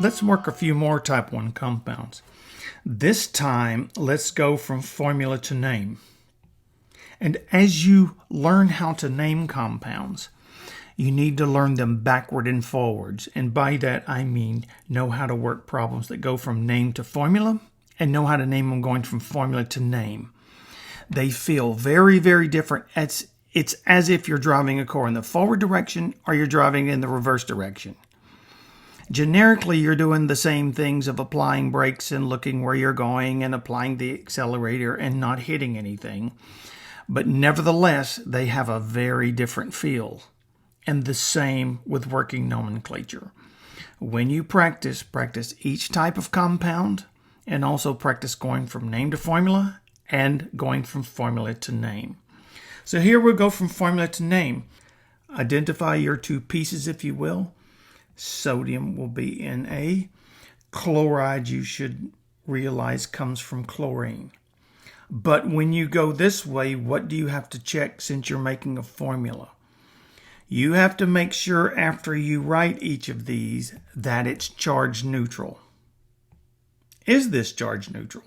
Let's work a few more type 1 compounds. This time, let's go from formula to name. And as you learn how to name compounds, you need to learn them backward and forwards. And by that, I mean know how to work problems that go from name to formula and know how to name them going from formula to name. They feel very, very different. It's as if you're driving a car in the forward direction or you're driving in the reverse direction. Generically, you're doing the same things of applying brakes and looking where you're going and applying the accelerator and not hitting anything. But nevertheless, they have a very different feel. And the same with working nomenclature. When you practice each type of compound and also practice going from name to formula and going from formula to name. So here we'll go from formula to name. Identify your two pieces, if you will. Sodium will be Na. Chloride, you should realize, comes from chlorine. But when you go this way, what do you have to check since you're making a formula? You have to make sure after you write each of these that it's charge neutral. Is this charge neutral?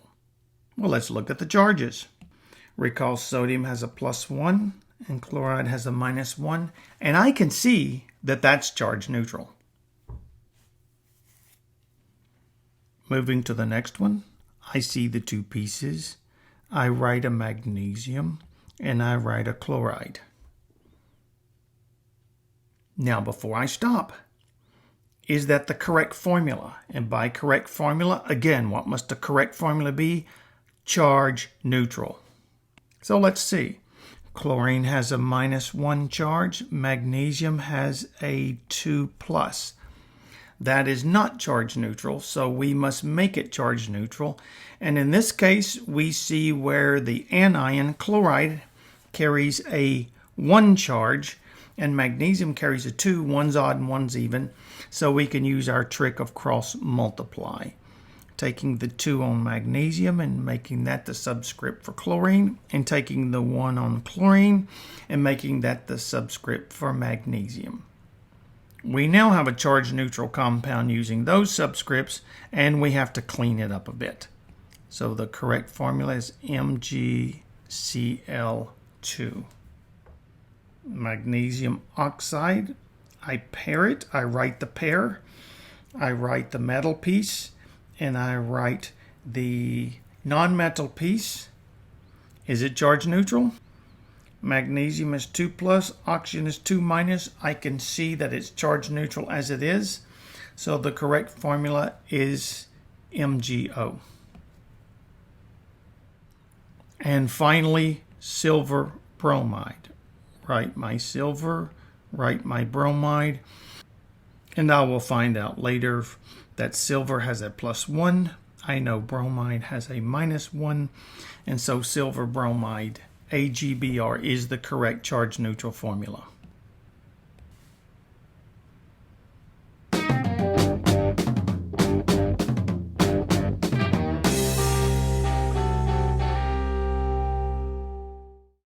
Well, let's look at the charges. Recall sodium has a +1 and chloride has a -1, and I can see that that's charge neutral. Moving to the next one, I see the two pieces. I write a magnesium and I write a chloride. Now, before I stop, is that the correct formula? And by correct formula, again, what must the correct formula be? Charge neutral. So let's see. Chlorine has a -1 charge. Magnesium has a 2+. That is not charge neutral, so we must make it charge neutral. And in this case, we see where the anion chloride carries a 1 charge and magnesium carries a 2, one's odd and one's even. So we can use our trick of cross multiply. Taking the 2 on magnesium and making that the subscript for chlorine, and taking the 1 on chlorine and making that the subscript for magnesium. We now have a charge neutral compound using those subscripts, and we have to clean it up a bit. So the correct formula is MgCl2. Magnesium oxide, I pair it, I write the pair, I write the metal piece, and I write the non-metal piece. Is it charge neutral? Magnesium is 2+, oxygen is 2-. I can see that it's charge neutral as it is. So the correct formula is MgO. And finally, silver bromide. Write my silver, write my bromide. And I will find out later that silver has a +1. I know bromide has a -1. And so silver bromide, AgBr, is the correct charge neutral formula.